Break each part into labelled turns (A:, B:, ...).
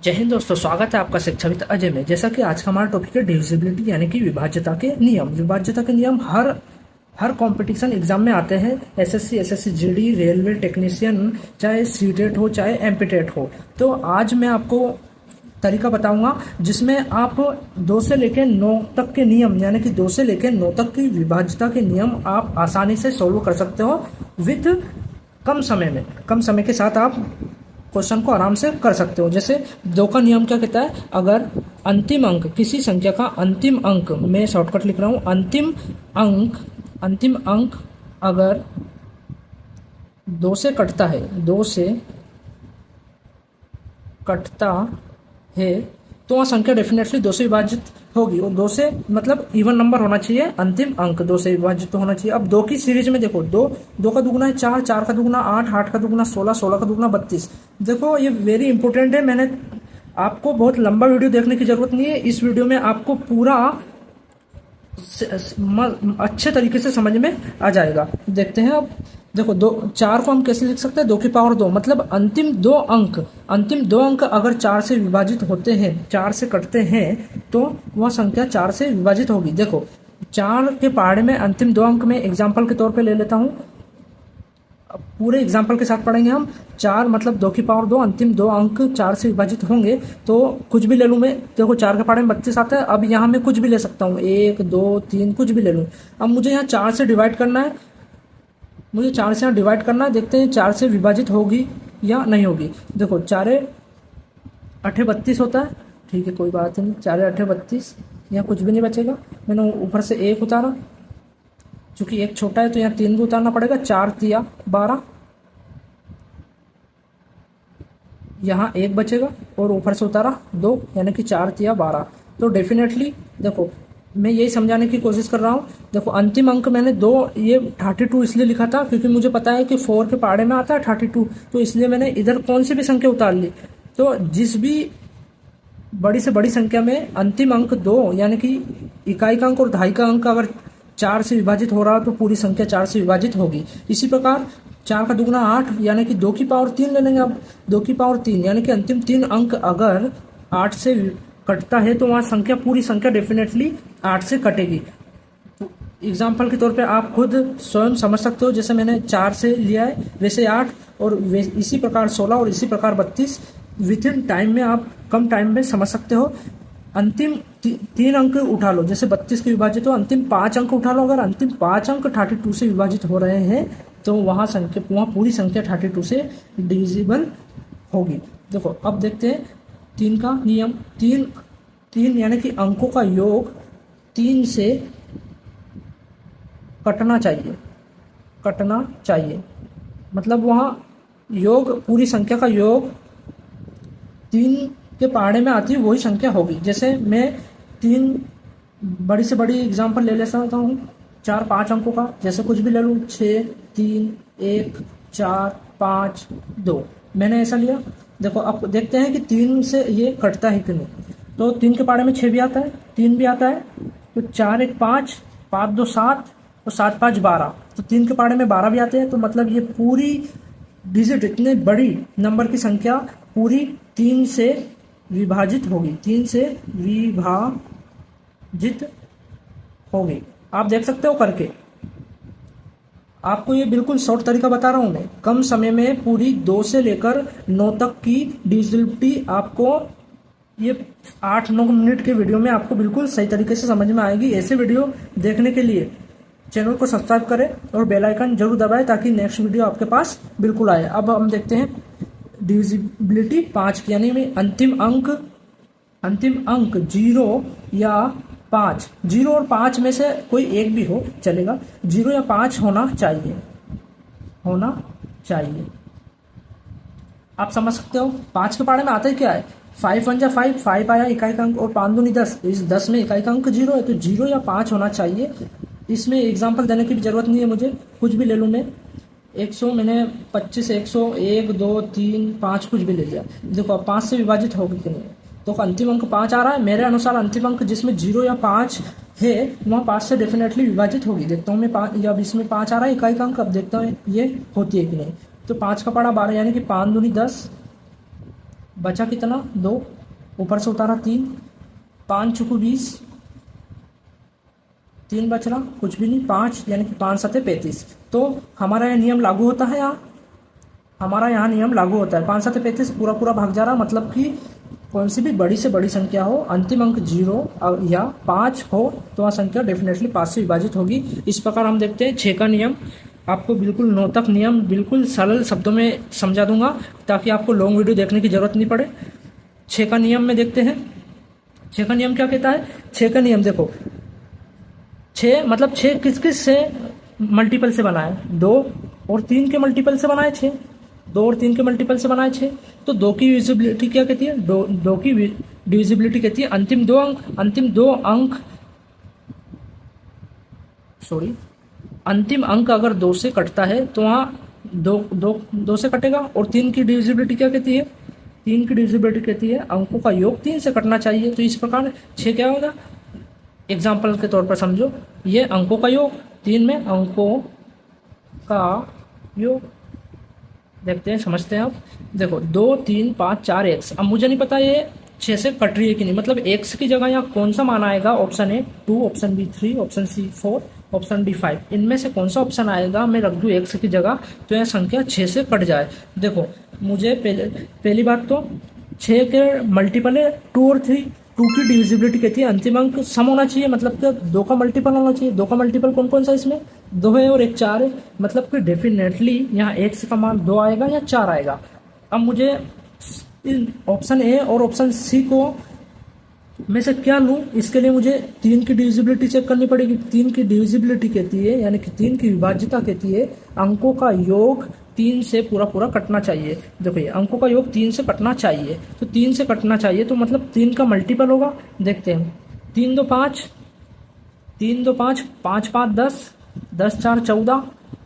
A: जय हिंद दोस्तों, स्वागत है आपका शिक्षाविद अजय में। जैसा कि आज का हमारा टॉपिक है डिविजिबिलिटी यानी कि विभाज्यता के नियम। विभाज्यता के नियम हर कंपटीशन एग्जाम में आते हैं। एसएससी जीडी, रेलवे टेक्नीशियन, चाहे सीटेट हो चाहे एमपीटेट हो। तो आज मैं आपको तरीका बताऊंगा जिसमें आप 2 से लेकर 9 तक के नियम यानी कि 2 से लेकर 9 तक की विभाज्यता के नियम आप आसानी से सोल्व कर सकते हो विथ कम समय के साथ आप क्वेश्चन को आराम से कर सकते हो। जैसे 2 का नियम क्या कहता है, अगर अंतिम अंक किसी संख्या का अंतिम अंक, मैं शॉर्टकट लिख रहा हूं, अंतिम अंक अगर 2 से कटता है, 2 से कटता है तो वह संख्या डेफिनेटली 2 से विभाजित होगी। और 2 से मतलब इवन नंबर होना चाहिए, अंतिम अंक 2 से विभाजित तो होना चाहिए। अब 2 की सीरीज में देखो, 2 का दुगुना है 4, 4 का दुगुना 8, 8 का दुगुना 16, 16 का दुगुना 32। देखो ये वेरी इंपॉर्टेंट है। मैंने आपको बहुत लंबा वीडियो देखने की जरूरत नहीं है। इस वीडियो में आपको पूरा अच्छे तरीके से समझ में आ जाएगा। देखते हैं अब। देखो 4 को हम कैसे लिख सकते हैं, 2 की पावर 2, मतलब अंतिम दो अंक अगर 4 से विभाजित होते हैं, 4 से कटते हैं तो वह संख्या 4 से विभाजित होगी। देखो 4 के पहाड़े में अंतिम 2 अंक में एग्जाम्पल के तौर पे ले लेता हूं, पूरे एग्जाम्पल के साथ पढ़ेंगे हम। 4 मतलब 2 की पावर 2, अंतिम 2 अंक 4 से विभाजित होंगे तो कुछ भी ले लूं मैं। देखो 4 के पहाड़े में 32 आता है। अब यहाँ मैं कुछ भी ले सकता हूँ, 1 2 3 कुछ भी ले लूं। अब मुझे यहाँ 4 से डिवाइड करना है, देखते हैं 4 से विभाजित होगी या नहीं होगी। देखो 4 8 32 होता है, ठीक है कोई बात नहीं। 4 8 32, यहाँ कुछ भी नहीं बचेगा। मैंने ऊपर से 1 उतारा, चूंकि 1 छोटा है तो यहाँ 3 भी उतारना पड़ेगा। 4 तिया 12, यहाँ 1 बचेगा और ऊपर से उतारा 2, यानी कि 4 तिया 12। तो डेफिनेटली देखो मैं यही समझाने की कोशिश कर रहा हूँ। देखो अंतिम अंक मैंने 2, ये 32 इसलिए लिखा था क्योंकि मुझे पता है कि 4 के पहाड़े में आता है 32, तो इसलिए मैंने इधर कौन सी भी संख्या उतार ली। तो जिस भी बड़ी से बड़ी संख्या में अंतिम अंक 2 यानी कि इकाई का अंक और दहाई का अंक अगर 4 से विभाजित हो रहा तो पूरी संख्या 4 से विभाजित होगी। इसी प्रकार 4 का दुगुना 8 यानी कि 2 की पावर 3 ले लेंगे। अब 2 की पावर 3 यानी कि अंतिम 3 अंक अगर 8 से कटता है तो वहां संख्या, पूरी संख्या डेफिनेटली 8 से कटेगी। तो एग्जाम्पल के तौर पे आप खुद स्वयं समझ सकते हो। जैसे मैंने 4 से लिया है वैसे 8 और इसी प्रकार 16 और इसी प्रकार 32 विद इन टाइम में आप कम टाइम में समझ सकते हो। अंतिम 3 अंक उठा लो, जैसे 32 के विभाजित हो, अंतिम 5 अंक उठा लो। अगर अंतिम 5 अंक 32 से विभाजित हो रहे हैं तो वहां पूरी संख्या 32 से डिविजिबल होगी। देखो अब देखते हैं 3 का नियम। 3 यानी कि अंकों का योग 3 से कटना चाहिए, मतलब वहां योग, पूरी संख्या का योग 3 के पहाड़े में आती है वही संख्या होगी। जैसे मैं 3 बड़ी से बड़ी एग्जांपल ले ले सकता हूँ 4 5 अंकों का, जैसे कुछ भी ले लूँ, 6 3 1 4 5 2, मैंने ऐसा लिया। देखो अब देखते हैं कि 3 से ये कटता है कि नहीं। तो 3 के पहाड़े में 6 भी आता है, 3 भी आता है, तो 4 1 5, 5 2 7 और 7 5 12, तो 3 के पहाड़े में 12 भी आते हैं। तो मतलब ये पूरी डिजिट, इतने बड़ी नंबर की संख्या पूरी 3 से विभाजित होगी, 3 से विभाजित होगी। आप देख सकते हो करके, आपको ये बिल्कुल शॉर्ट तरीका बता रहा हूं मैं। कम समय में पूरी 2 से लेकर 9 तक की डिविजिबिलिटी आपको ये 8-9 मिनट के वीडियो में आपको बिल्कुल सही तरीके से समझ में आएगी। ऐसे वीडियो देखने के लिए चैनल को सब्सक्राइब करें और बेल आइकन जरूर दबाएं ताकि नेक्स्ट वीडियो आपके पास बिल्कुल आए। अब हम देखते हैं डिविजिबिलिटी 5 की, यानी में अंतिम अंक 0 या 5, 0 और 5 में से कोई एक भी हो चलेगा, 0 या 5 होना चाहिए। आप समझ सकते हो 5 के पहाड़े में आता है क्या है, 5 1 जा 5 आया इकाई का अंक, और 5 दूनी 10, इस 10 में इकाई का अंक 0 है, तो 0 या 5 होना चाहिए। इसमें एग्जाम्पल देने की भी जरूरत नहीं है मुझे, कुछ भी ले लूँ मैं। 100 मैंने 25 100 1 2 3 5 कुछ भी ले लिया। देखो अब 5 से विभाजित होगी कि नहीं, तो अंतिम अंक 5 आ रहा है। मेरे अनुसार अंतिम अंक जिसमें 0 या 5 है वहाँ 5 से डेफिनेटली विभाजित होगी। देखता हूँ मैं 5, अब इसमें 5 आ रहा है इकाई का अंक, अब देखता हूँ ये होती है कि नहीं। तो 5 का पहाड़ा 12 यानी कि 5 दूनी 10, बचा कितना, 2, ऊपर से उतारा 3, 5 चुकू 20, 3 बच रहा, कुछ भी नहीं, 5 यानी कि 5 सत्ते 35। तो हमारा यह नियम लागू होता है, यहाँ हमारा यहाँ नियम लागू होता है। 5 सत्ते 35 पूरा पूरा भाग जा रहा, मतलब कि कौन सी भी बड़ी से बड़ी संख्या हो, अंतिम अंक 0 या 5 हो तो वह संख्या डेफिनेटली 5 से विभाजित होगी। इस प्रकार हम देखते हैं 6 का नियम। आपको बिल्कुल नौतक नियम बिल्कुल सरल शब्दों में समझा दूंगा ताकि आपको लॉन्ग वीडियो देखने की जरूरत नहीं पड़े। 6 का नियम में देखते हैं। 6 का नियम क्या कहता है? 6 का नियम देखो, 6 मतलब 6 किस किस से मल्टीपल से बना है? 2 और 3 के मल्टीपल से बना है 6, 2 और 3 के मल्टीपल से बना है 6। तो 2 की डिविजिबिलिटी क्या कहती है? 2 की डिविजिबिलिटी कहती है अंतिम दो अंक सॉरी अंतिम अंक अगर 2 से कटता है तो वहाँ 2 से कटेगा। और 3 की डिविजिबिलिटी क्या कहती है? 3 की डिविजिबिलिटी कहती है अंकों का योग 3 से कटना चाहिए। तो इस प्रकार 6 क्या होगा? एग्जाम्पल के तौर पर समझो, ये अंकों का योग, 3 में अंकों का योग। देखते हैं, समझते हैं। आप देखो 2 3 5 4 एक्स। अब मुझे नहीं पता ये 6 से कट रही है कि नहीं, मतलब एक्स की जगह यहाँ कौन सा मान आएगा? Option A 2, option B 3, option C 4, option D 5। इनमें से कौन सा ऑप्शन आएगा? मैं रख दूँ एक्स की जगह तो यह संख्या 6 से कट जाए। देखो मुझे पहली बात तो 6 के मल्टीपल है 2 और 3। 2 की डिविजिबिलिटी कहती है अंतिम अंक सम होना चाहिए, मतलब कि 2 का मल्टीपल होना चाहिए। 2 का मल्टीपल कौन कौन सा इसमें? 2 है और एक 4 है, मतलब कि डेफिनेटली यहाँ एक्स का मान 2 आएगा या 4 आएगा। अब मुझे ऑप्शन ए और ऑप्शन सी को में से क्या लूँ? इसके लिए मुझे 3 की डिविजिबिलिटी चेक करनी पड़ेगी। 3 की डिविजिबिलिटी कहती है, यानी कि 3 की विभाज्यता कहती है अंकों का योग 3 से पूरा पूरा कटना चाहिए। देखो ये अंकों का योग 3 से कटना चाहिए, तो 3 से कटना चाहिए तो मतलब 3 का मल्टीपल होगा। देखते हैं, 3 2 5, 3 2 5, 5 5 10, 10 4 14।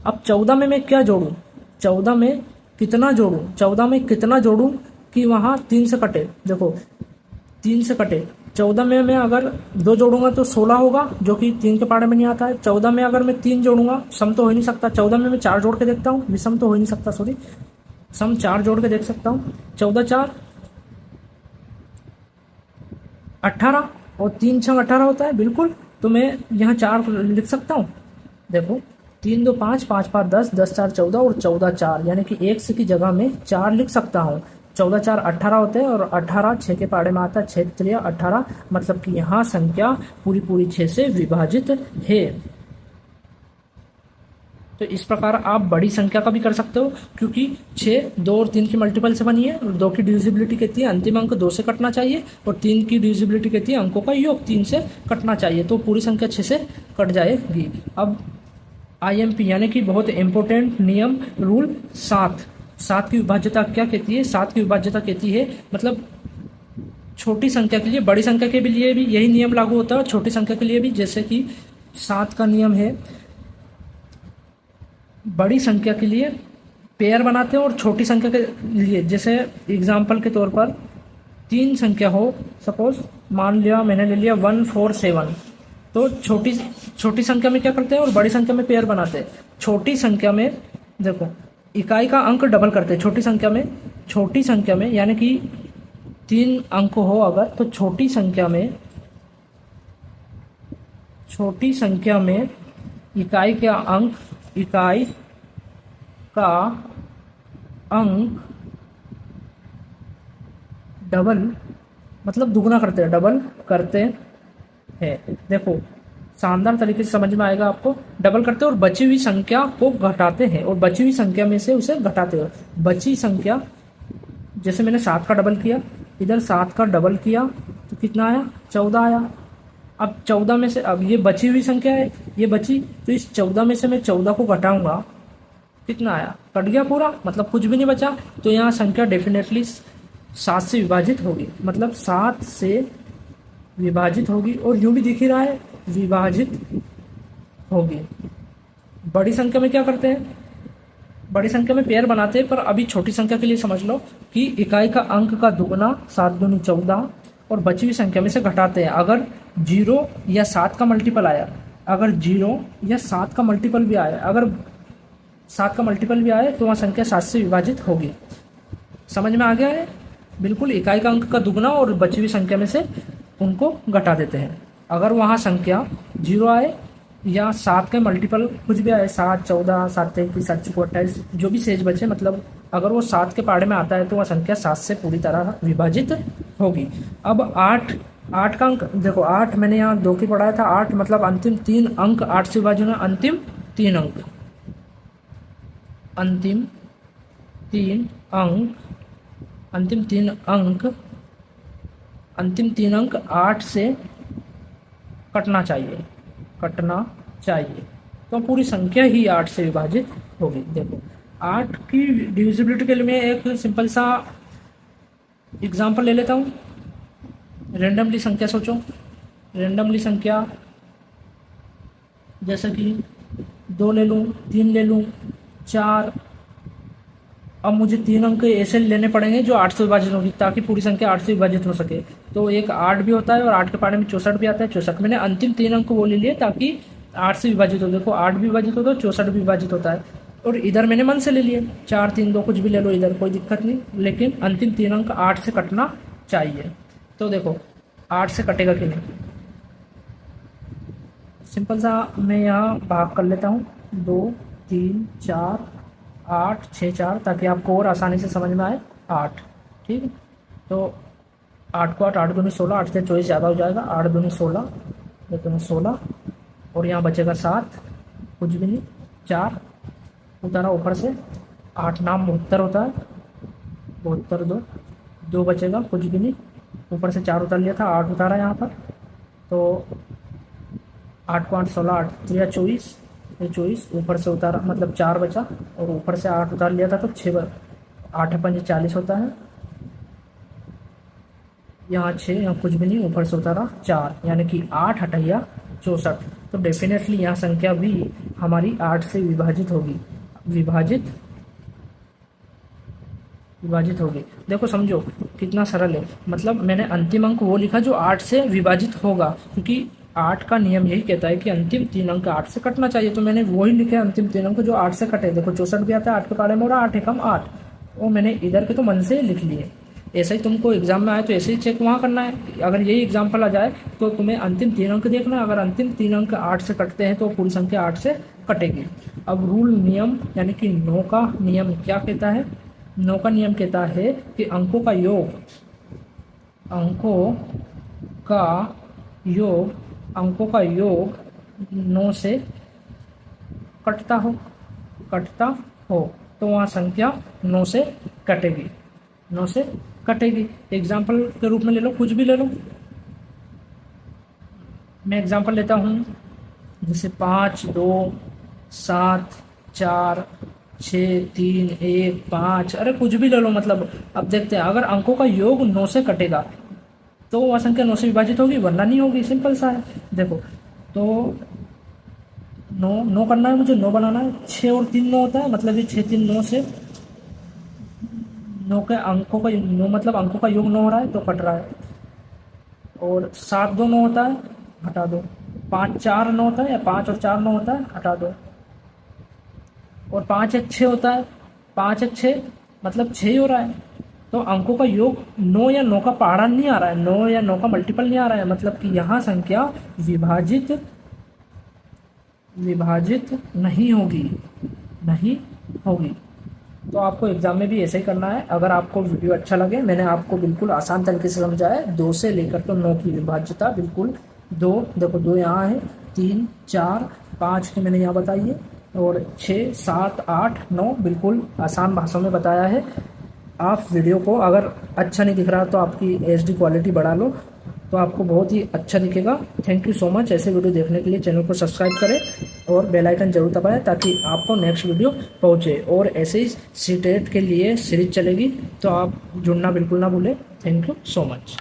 A: अब 14 में मैं क्या जोड़ूं? 14 में कितना जोड़ूं? 14 में कितना जोड़ूं कि वहाँ 3 से कटे? देखो 3 से कटे। 14 में मैं अगर 2 जोड़ूंगा तो 16 होगा, जो कि 3 के पारे में नहीं आता है। 14 में अगर मैं 3 जोड़ूंगा, सम तो हो ही नहीं सकता। 14 में मैं 4 जोड़ के देखता हूँ, विषम तो हो ही नहीं सकता, सॉरी सम 4 जोड़ के देख सकता हूँ। 14 4 18 और 3 6 18 होता है बिल्कुल। तो मैं यहाँ 4 लिख सकता हूँ। देखो 3 2 5, 5 5 10, 10 4 14 और 14 4, यानी कि एक्स की जगह में 4 लिख सकता हूँ। 14 4 18 होते हैं और 18 6 के पाड़े में आता है, 6 3 18, मतलब कि यहाँ संख्या पूरी पूरी 6 से विभाजित है। तो इस प्रकार आप बड़ी संख्या का भी कर सकते हो, क्योंकि 6 2 और 3 की मल्टीपल से बनी है। और 2 की डिविजिबिलिटी कहती है अंतिम अंक 2 से कटना चाहिए, और 3 की डिविजिबिलिटी कहती है अंकों का योग 3 से कटना चाहिए। तो पूरी संख्या 6 से कट जाएगी। अब IMP यानी कि बहुत इंपॉर्टेंट नियम, रूल 7 की विभाज्यता क्या कहती है? 7 की विभाज्यता कहती है, मतलब छोटी संख्या के लिए बड़ी संख्या के लिए भी यही नियम लागू होता है, और छोटी संख्या के लिए भी। जैसे कि 7 का नियम है, बड़ी संख्या के लिए पेयर बनाते हैं और छोटी संख्या के लिए, जैसे एग्जाम्पल के तौर पर 3 संख्या हो, सपोज मान लिया मैंने ले लिया 1 4 7। तो छोटी संख्या में क्या करते हैं और बड़ी संख्या में पेयर बनाते हैं। छोटी संख्या में देखो इकाई का अंक डबल करते हैं। छोटी संख्या में यानी कि 3 अंक हो अगर, तो छोटी संख्या में इकाई का अंक डबल, मतलब दुगना करते हैं, डबल करते हैं। देखो शानदार तरीके से समझ में आएगा आपको। डबल करते हैं और बची हुई संख्या को घटाते हैं, और बची हुई संख्या में से उसे घटाते हैं। बची संख्या, जैसे मैंने 7 का डबल किया, इधर 7 का डबल किया तो कितना आया? 14 आया। अब 14 में से, अब ये बची हुई संख्या है, ये बची, तो इस 14 में से मैं 14 को घटाऊंगा, कितना आया? कट गया पूरा, मतलब कुछ भी नहीं बचा। तो यहाँ संख्या डेफिनेटली 7 से विभाजित होगी, मतलब 7 से विभाजित होगी, और यूं भी दिख ही रहा है विभाजित होगी। बड़ी संख्या में क्या करते हैं? बड़ी संख्या में पेयर बनाते हैं, पर अभी छोटी संख्या के लिए समझ लो कि इकाई का अंक का दुगना, 7 दूनी 14, और बची हुई संख्या में से घटाते हैं। अगर 0 या 7 का मल्टीपल आया, अगर 0 या 7 का मल्टीपल भी आया, अगर 7 का मल्टीपल भी आए तो वहाँ संख्या 7 से विभाजित होगी। समझ में आ गया है? बिल्कुल इकाई का अंक का दुगना और बची हुई संख्या में से उनको घटा देते हैं। अगर वहाँ संख्या 0 आए या 7 के मल्टीपल कुछ भी आए, 7 14 7 21 7 चौको 28, जो भी शेष बचे, मतलब अगर वो 7 के पाड़े में आता है तो वह संख्या 7 से पूरी तरह विभाजित होगी। अब 8 का अंक देखो, 8 मैंने यहाँ 2 की पढ़ाया था, 8 मतलब अंतिम 3 अंक 8 से विभाजन है, अंतिम 3 अंक, अंतिम 3 अंक, अंतिम 3 अंक, अंतिम 3 अंक 8 से कटना चाहिए, कटना चाहिए, तो पूरी संख्या ही 8 से विभाजित होगी। देखो 8 की डिविजिबिलिटी के लिए मैं एक सिंपल सा एग्जांपल ले लेता हूँ। रेंडमली संख्या सोचो, रेंडमली संख्या जैसे कि 2 ले लूँ, 3 ले लूँ, 4। अब मुझे 3 अंक ऐसे लेने पड़ेंगे जो 8 से विभाजित होगी ताकि पूरी संख्या 8 से विभाजित हो सके। तो एक 8 भी होता है और 8 के पाड़े में 64 भी आता है, 64। मैंने अंतिम 3 अंक वो ले लिए ताकि 8 से विभाजित हो। देखो 8 भी विभाजित होता है, 64 भी विभाजित होता है। और इधर मैंने मन से ले लिए 4 3 2 कुछ भी ले लो इधर, कोई दिक्कत नहीं, लेकिन अंतिम 3 अंक 8 से कटना चाहिए। तो देखो 8 से कटेगा कि नहीं, सिंपल सा मैं यहाँ भाग कर लेता हूँ, 2 3 4 8 6 4, ताकि आपको और आसानी से समझ में आए। 8 ठीक है, तो 8 को 8 8 दूनी 16, 8 से 24 ज़्यादा हो जाएगा, 8 दूनी 16, देखो 16, और यहाँ बचेगा 7, कुछ भी नहीं, 4 उतारा ऊपर से, 8 नाम 72 होता है, 72 2 बचेगा, कुछ भी नहीं, ऊपर से 4 उतार लिया था, 8 उतारा यहाँ पर, तो 8 को 8 16, 8 3 24, 24 ऊपर से उतारा, मतलब 4 बचा, और ऊपर से 8 उतार लिया था तो 6 8 5 40 होता है, यहाँ 6, यहाँ कुछ भी नहीं, ऊपर से उतारा 4, यानी कि 8 हटैया 64। तो डेफिनेटली यहाँ संख्या भी हमारी 8 से विभाजित होगी, विभाजित होगी। देखो समझो कितना सरल है, मतलब मैंने अंतिम अंक वो लिखा जो 8 से विभाजित होगा, क्योंकि 8 का नियम यही कहता है कि अंतिम 3 अंक 8 से कटना चाहिए, तो मैंने वही लिखे अंतिम 3 अंक जो 8 से कटे। देखो 64 भी आता है, 8 के पारे में हो रहा, 8 एकम 8, वो मैंने इधर के तो मन से लिख लिए। ऐसा ही तुमको एग्जाम में आए तो ऐसे ही चेक वहाँ करना है। अगर यही एग्जाम्पल आ जाए तो तुम्हें अंतिम 3 अंक देखना है, अगर अंतिम 3 अंक 8 से कटते हैं तो पूरी संख्या 8 से कटेगी। अब रूल नियम यानी कि 9 का नियम क्या कहता है, 9 का नियम कहता है कि अंकों का योग, अंकों का योग 9 से कटता हो तो वहाँ संख्या 9 से कटेगी, 9 से कटेगी। एग्जाम्पल के रूप में ले लो, कुछ भी ले लो, मैं एग्जाम्पल लेता हूँ जैसे 5 2 7 4 6 3 1 5, अरे कुछ भी ले लो। मतलब अब देखते हैं, अगर अंकों का योग 9 से कटेगा तो वह संख्या 9 से विभाजित होगी, वरना नहीं होगी, सिंपल सा है। देखो तो 9 करना है मुझे, 9 बनाना है, 6 और 3 9 होता है, मतलब ये 6 3 9 से 9 के अंकों का 9, मतलब अंकों का योग 9 हो रहा है तो कट रहा है। और 7 2 9 होता है, हटा दो। 5 4 9 होता है, या 5 और 4 9 होता है, हटा दो। और 5 1 6 होता है, 5 1 6 मतलब 6 ही हो रहा है, तो अंकों का योग 9 या 9 का पहाड़ा नहीं आ रहा है, 9 या 9 का मल्टीपल नहीं आ रहा है, मतलब कि यहाँ संख्या विभाजित नहीं होगी। तो आपको एग्जाम में भी ऐसे ही करना है। अगर आपको वीडियो अच्छा लगे, मैंने आपको बिल्कुल आसान तरीके से समझाया है, 2 से लेकर तो 9 की विभाज्यता बिल्कुल 2, देखो 2 यहाँ है, 3 4 5 की मैंने यहाँ बताई है, और 6 7 8 9 बिल्कुल आसान भाषा में बताया है। आप वीडियो को अगर अच्छा नहीं दिख रहा तो आपकी HD क्वालिटी बढ़ा लो, तो आपको बहुत ही अच्छा दिखेगा। Thank you so much. ऐसे वीडियो देखने के लिए चैनल को सब्सक्राइब करें और बेल आइकन जरूर दबाएं ताकि आपको नेक्स्ट वीडियो पहुंचे। और ऐसे ही सीटेट के लिए सीरीज चलेगी, तो आप जुड़ना बिल्कुल ना भूलें। Thank you so much.